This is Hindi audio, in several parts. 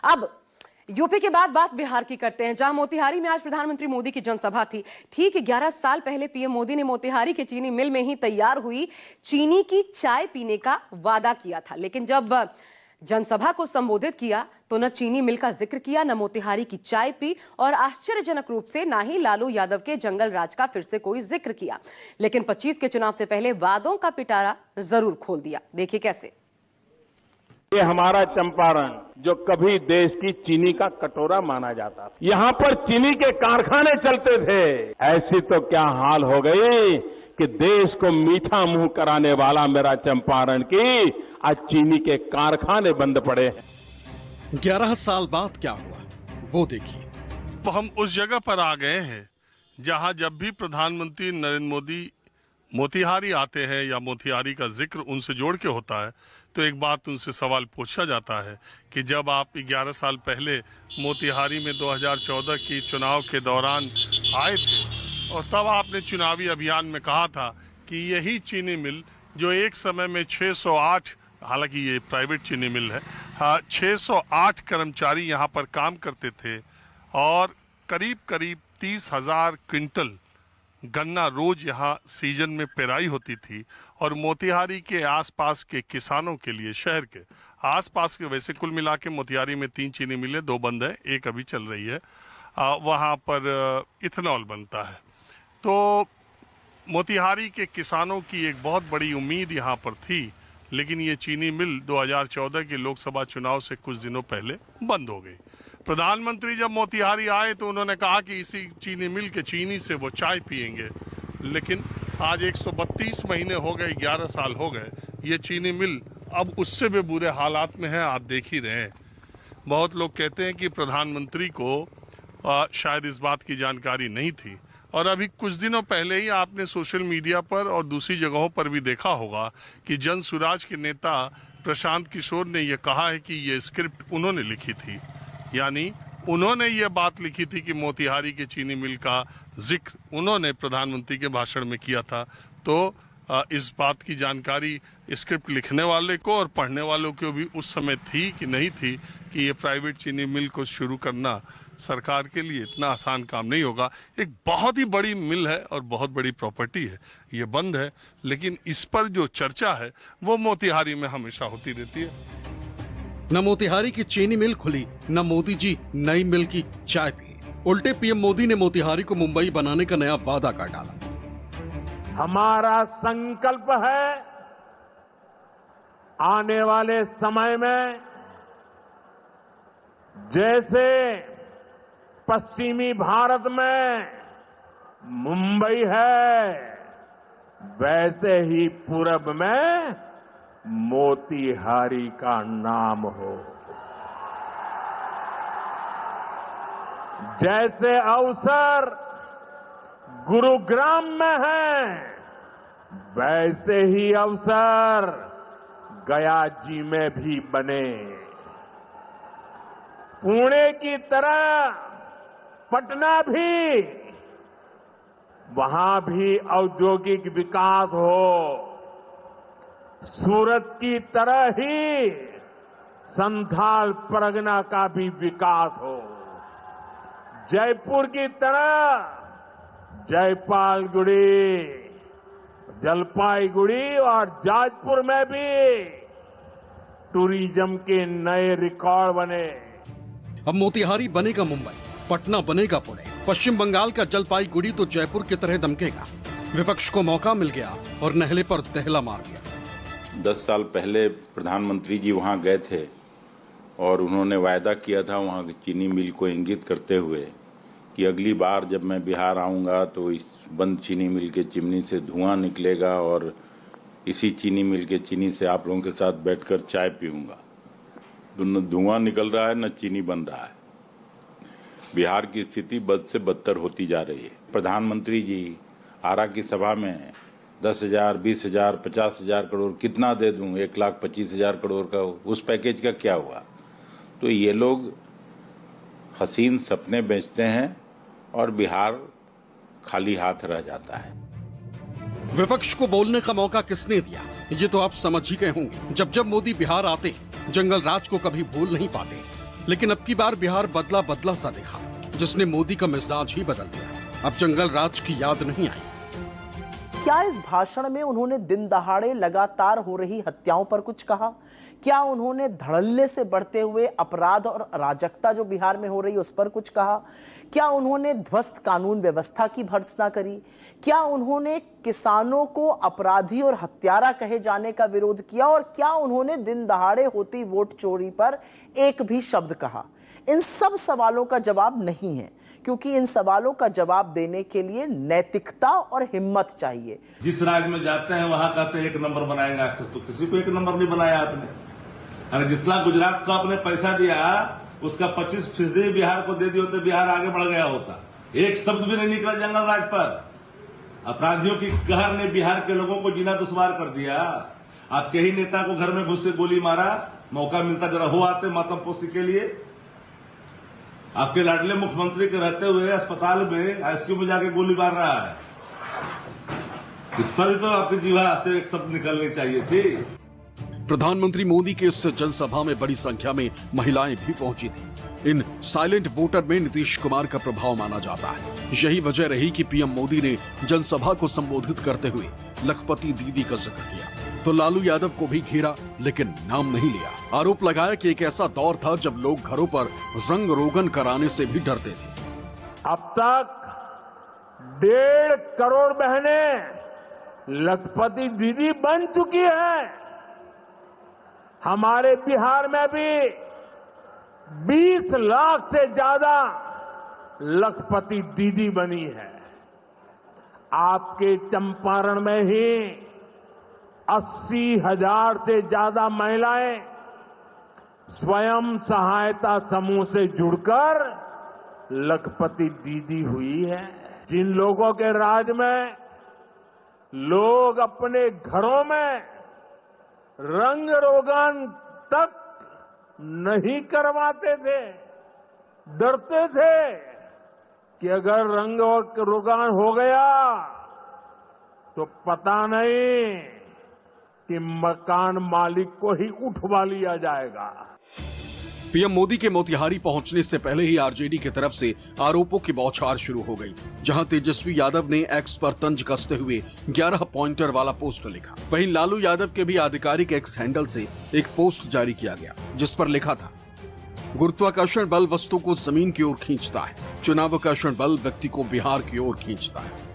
अब यूपी के बाद बात बिहार की करते हैं, जहां मोतिहारी में आज प्रधानमंत्री मोदी की जनसभा थी। ठीक 11 साल पहले पीएम मोदी ने मोतिहारी के चीनी मिल में ही तैयार हुई चीनी की चाय पीने का वादा किया था, लेकिन जब जनसभा को संबोधित किया तो न चीनी मिल का जिक्र किया, न मोतिहारी की चाय पी और आश्चर्यजनक रूप से ना ही लालू यादव के जंगल राज का फिर से कोई जिक्र किया। लेकिन 25 के चुनाव से पहले वादों का पिटारा जरूर खोल दिया। देखिए कैसे। ये हमारा चंपारण जो कभी देश की चीनी का कटोरा माना जाता था, यहाँ पर चीनी के कारखाने चलते थे। ऐसी तो क्या हाल हो गई कि देश को मीठा मुंह कराने वाला मेरा चंपारण की आज चीनी के कारखाने बंद पड़े हैं। 11 साल बाद क्या हुआ वो देखिए। तो हम उस जगह पर आ गए हैं जहां जब भी प्रधानमंत्री नरेंद्र मोदी मोतिहारी आते हैं या मोतिहारी का जिक्र उनसे जोड़ के होता है तो एक बात उनसे सवाल पूछा जाता है कि जब आप 11 साल पहले मोतिहारी में 2014 की चुनाव के दौरान आए थे और तब आपने चुनावी अभियान में कहा था कि यही चीनी मिल जो एक समय में 608, हालांकि ये प्राइवेट चीनी मिल है, 608 कर्मचारी यहाँ पर काम करते थे और करीब करीब 30,000 क्विंटल गन्ना रोज यहाँ सीजन में पेराई होती थी और मोतिहारी के आसपास के किसानों के लिए, शहर के आसपास के, वैसे कुल मिला के मोतिहारी में 3 चीनी मिलें, 2 बंद है, एक अभी चल रही है, वहाँ पर इथेनॉल बनता है। तो मोतिहारी के किसानों की एक बहुत बड़ी उम्मीद यहाँ पर थी, लेकिन ये चीनी मिल 2014 के लोकसभा चुनाव से कुछ दिनों पहले बंद हो गई। प्रधानमंत्री जब मोतिहारी आए तो उन्होंने कहा कि इसी चीनी मिल के चीनी से वो चाय पिएंगे, लेकिन आज 132 महीने हो गए, 11 साल हो गए, ये चीनी मिल अब उससे भी बुरे हालात में है, आप देख ही रहे हैं। बहुत लोग कहते हैं कि प्रधानमंत्री को शायद इस बात की जानकारी नहीं थी और अभी कुछ दिनों पहले ही आपने सोशल मीडिया पर और दूसरी जगहों पर भी देखा होगा कि जन सुराज के नेता प्रशांत किशोर ने यह कहा है कि ये स्क्रिप्ट उन्होंने लिखी थी, यानी उन्होंने ये बात लिखी थी कि मोतिहारी के चीनी मिल का जिक्र उन्होंने प्रधानमंत्री के भाषण में किया था। तो इस बात की जानकारी स्क्रिप्ट लिखने वाले को और पढ़ने वालों को भी उस समय थी कि नहीं थी कि ये प्राइवेट चीनी मिल को शुरू करना सरकार के लिए इतना आसान काम नहीं होगा। एक बहुत ही बड़ी मिल है और बहुत बड़ी प्रॉपर्टी है, ये बंद है, लेकिन इस पर जो चर्चा है वो मोतिहारी में हमेशा होती रहती है। न मोतिहारी की चीनी मिल खुली, न मोदी जी नई मिल की चाय पी। उल्टे पीएम मोदी ने मोतिहारी को मुंबई बनाने का नया वादा कर डाला। हमारा संकल्प है आने वाले समय में जैसे पश्चिमी भारत में मुंबई है, वैसे ही पूरब में मोतिहारी का नाम हो। जैसे अवसर गुरुग्राम में है, वैसे ही अवसर गया जी में भी बने। पुणे की तरह पटना भी, वहां भी औद्योगिक विकास हो। सूरत की तरह ही संथाल परगना का भी विकास हो। जयपुर की तरह जयपालगुड़ी, जलपाईगुड़ी और जाजपुर में भी टूरिज्म के नए रिकॉर्ड बने। अब मोतिहारी बनेगा मुंबई, पटना बनेगा पुणे, पश्चिम बंगाल का जलपाईगुड़ी तो जयपुर की तरह दमकेगा। विपक्ष को मौका मिल गया और नहले पर दहला मार दिया। 10 साल पहले प्रधानमंत्री जी वहां गए थे और उन्होंने वायदा किया था वहां की चीनी मिल को इंगित करते हुए कि अगली बार जब मैं बिहार आऊंगा तो इस बंद चीनी मिल के चिमनी से धुआं निकलेगा और इसी चीनी मिल के चीनी से आप लोगों के साथ बैठकर चाय पीऊंगा। न धुआं निकल रहा है, न चीनी बन रहा है। बिहार की स्थिति बद से बदतर होती जा रही है। प्रधानमंत्री जी आरा की सभा में 10,000, 20,000, 50,000 करोड़ कितना दे दूं, 1,25,000 करोड़ का उस पैकेज का क्या हुआ? तो ये लोग हसीन सपने बेचते हैं और बिहार खाली हाथ रह जाता है। विपक्ष को बोलने का मौका किसने दिया, ये तो आप समझ ही गए होंगे। जब जब मोदी बिहार आते, जंगल राज को कभी भूल नहीं पाते। लेकिन अब की बार बिहार बदला बदला सा दिखा, जिसने मोदी का मिजाज ही बदल दिया। अब जंगल राज की याद नहीं आई। क्या इस भाषण में उन्होंने दिन दहाड़े लगातार हो रही हत्याओं पर कुछ कहा? क्या उन्होंने धड़ल्ले से बढ़ते हुए अपराध और अराजकता जो बिहार में हो रही उस पर कुछ कहा? क्या उन्होंने ध्वस्त कानून व्यवस्था की भर्त्सना करी? क्या उन्होंने किसानों को अपराधी और हत्यारा कहे जाने का विरोध किया? और क्या उन्होंने दिन दहाड़े होती वोट चोरी पर एक भी शब्द कहा? इन सब सवालों का जवाब नहीं है, क्योंकि इन सवालों का जवाब देने के लिए नैतिकता और हिम्मत चाहिए। जिस राज्य में जाते हैं वहां कहते हैं 1 नंबर बनाएंगे, आज तक तो किसी को 1 नंबर नहीं बनाया आपने। अरे जितना गुजरात को आपने पैसा दिया उसका 25% बिहार को दे दिया तो बिहार आगे बढ़ गया होता। एक शब्द भी नहीं निकला जंगल राज पर। अपराधियों की कहर ने बिहार के लोगों को जीना दुश्वार कर दिया। आपके ही नेता को घर में घुस से गोली मारा, मौका मिलता जरा हो आते मातमपोशी के लिए। आपके लाडले मुख्यमंत्री के रहते हुए अस्पताल में आईसीयू में जाके गोली मार रहा है। इस पर भी तो आपकी जीवा से एक शब्द निकलनी चाहिए थी। प्रधानमंत्री मोदी के इस जनसभा में बड़ी संख्या में महिलाएं भी पहुंची थी। इन साइलेंट वोटर में नीतीश कुमार का प्रभाव माना जाता है। यही वजह रही कि पीएम मोदी ने जनसभा को संबोधित करते हुए लखपति दीदी का जिक्र किया, तो लालू यादव को भी घेरा, लेकिन नाम नहीं लिया। आरोप लगाया कि एक ऐसा दौर था जब लोग घरों पर रंग रोगन कराने से भी डरते थे। अब तक 1.5 करोड़ बहनें लखपति दीदी बन चुकी हैं। हमारे बिहार में भी 20 लाख से ज्यादा लखपति दीदी बनी है। आपके चंपारण में ही 80,000 से ज्यादा महिलाएं स्वयं सहायता समूह से जुड़कर लखपति दीदी हुई है। जिन लोगों के राज में लोग अपने घरों में रंग रोगन तक नहीं करवाते थे, डरते थे कि अगर रंग रोगन हो गया तो पता नहीं कि मकान मालिक को ही उठवा लिया जाएगा। पीएम मोदी के मोतिहारी पहुंचने से पहले ही आरजेडी की तरफ से आरोपों की बौछार शुरू हो गई, जहां तेजस्वी यादव ने एक्स पर तंज कसते हुए 11 पॉइंटर वाला पोस्ट लिखा। वहीं लालू यादव के भी आधिकारिक एक्स हैंडल से एक पोस्ट जारी किया गया, जिस पर लिखा था, गुरुत्वाकर्षण बल वस्तु को जमीन की ओर खींचता है, चुनावाकर्षण बल व्यक्ति को बिहार की ओर खींचता है।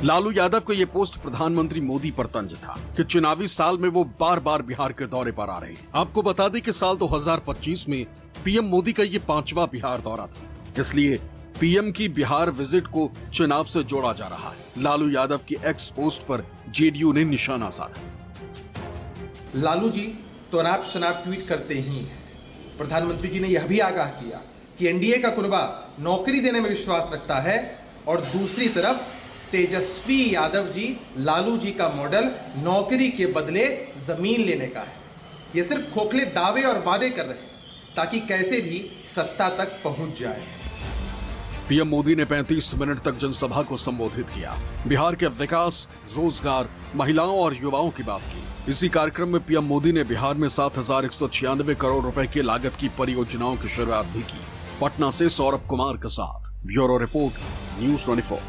लालू यादव को यह पोस्ट प्रधानमंत्री मोदी पर तंज था कि चुनावी साल में वो बार बार बिहार के दौरे पर आ रहे हैं। आपको बता दें कि साल 2025 में पीएम मोदी का ये 5वां बिहार दौरा था, इसलिए पीएम की बिहार विजिट को चुनाव से जोड़ा जा रहा है। लालू यादव की एक्स पोस्ट पर जेडीयू ने निशाना साधा। लालू जी तो अनाप शनाप ट्वीट करते ही हैं। प्रधानमंत्री जी ने यह भी आगाह किया कि एनडीए का कुनबा नौकरी देने में विश्वास रखता है, और दूसरी तरफ तेजस्वी यादव जी लालू जी का मॉडल नौकरी के बदले जमीन लेने का है। ये सिर्फ खोखले दावे और वादे कर रहे हैं ताकि कैसे भी सत्ता तक पहुंच जाए। पीएम मोदी ने 35 मिनट तक जनसभा को संबोधित किया। बिहार के विकास, रोजगार, महिलाओं और युवाओं की बात की। इसी कार्यक्रम में पीएम मोदी ने बिहार में 7,196 करोड़ रुपए की लागत की परियोजनाओं की शुरुआत भी की। पटना से सौरभ कुमार के साथ ब्यूरो रिपोर्ट, न्यूज 24।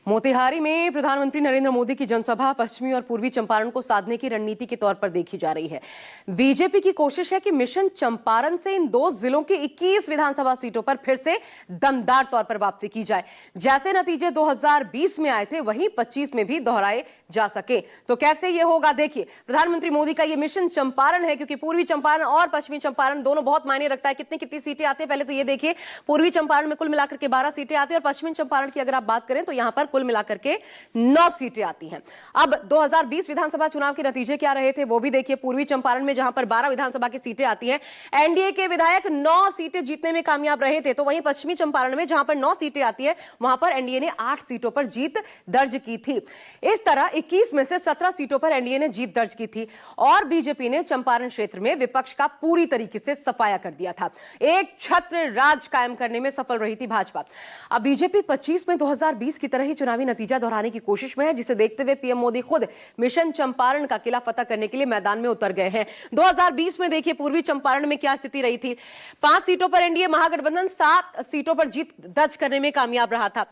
मोतिहारी में प्रधानमंत्री नरेंद्र मोदी की जनसभा पश्चिमी और पूर्वी चंपारण को साधने की रणनीति के तौर पर देखी जा रही है। बीजेपी की कोशिश है कि मिशन चंपारण से इन 2 जिलों की 21 विधानसभा सीटों पर फिर से दमदार तौर पर वापसी की जाए। जैसे नतीजे 2020 में आए थे वहीं 25 में भी दोहराए जा सके। तो कैसे ये होगा, देखिए। प्रधानमंत्री मोदी का ये मिशन चंपारण है, क्योंकि पूर्वी चंपारण और पश्चिमी चंपारण दोनों बहुत मायने रखता है। कितनी सीटें आती है पहले तो ये देखिए। पूर्वी चंपारण में कुल मिलाकर के 12 सीटें आती है और पश्चिमी चंपारण की अगर आप बात करें तो यहां पर कुल मिलाकर के 9 सीटें आती हैं। अब 2020 विधानसभा चुनाव के नतीजे क्या रहे थे वो भी देखिए। पूर्वी चंपारण में जहां पर 12 विधानसभा की सीटें आती हैं, एनडीए के विधायक 9 सीटें जीतने में कामयाब रहे थे। तो वहीं पश्चिमी चंपारण में जहां पर 9 सीटें आती है वहां पर एनडीए ने 8 सीटों पर जीत दर्ज की थी। इस तरह 21 में से 17 सीटों पर एनडीए ने जीत दर्ज की थी और बीजेपी ने चंपारण क्षेत्र में विपक्ष का पूरी तरीके से सफाया कर दिया था। एक छत्र राज कायम करने में सफल रही थी भाजपा। अब बीजेपी 25 में 2020 की तरह ही चुनाव चुनावी नतीजा दोहराने की कोशिश में है, जिसे देखते हुए पीएम मोदी खुद मिशन चंपारण का किला फतह करने के लिए मैदान में उतर गए हैं। 2020 में देखिए पूर्वी चंपारण में क्या स्थिति रही थी। 5 सीटों पर एनडीए महागठबंधन 7 सीटों पर जीत दर्ज करने में कामयाब रहा था,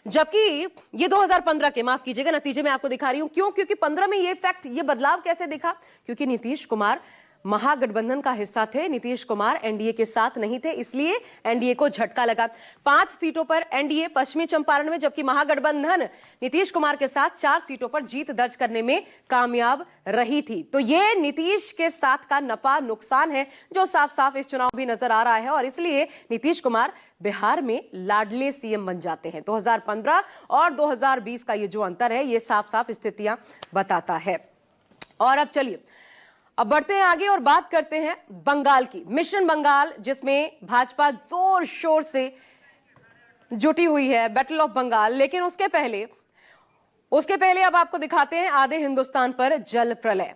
जबकि ये 2015 के, माफ कीजिएगा, नतीजे में आपको दिखा रही हूं। क्यों? क्योंकि 15 में ये फैक्ट, ये बदलाव कैसे दिखा? क्योंकि नीतीश कुमार महागठबंधन का हिस्सा थे, नीतीश कुमार एनडीए के साथ नहीं थे, इसलिए एनडीए को झटका लगा। 5 सीटों पर एनडीए पश्चिमी चंपारण में, जबकि महागठबंधन नीतीश कुमार के साथ 4 सीटों पर जीत दर्ज करने में कामयाब रही थी। तो ये नीतीश के साथ का नफा नुकसान है जो साफ साफ इस चुनाव भी नजर आ रहा है, और इसलिए नीतीश कुमार बिहार में लाडले सीएम बन जाते हैं। 2015 और 2020 का ये जो अंतर है, ये साफ साफ स्थितियां बताता है। और अब चलिए, अब बढ़ते हैं आगे और बात करते हैं बंगाल की। मिशन बंगाल, जिसमें भाजपा जोर शोर से जुटी हुई है, बैटल ऑफ बंगाल। लेकिन उसके पहले अब आपको दिखाते हैं आधे हिंदुस्तान पर जल प्रलय।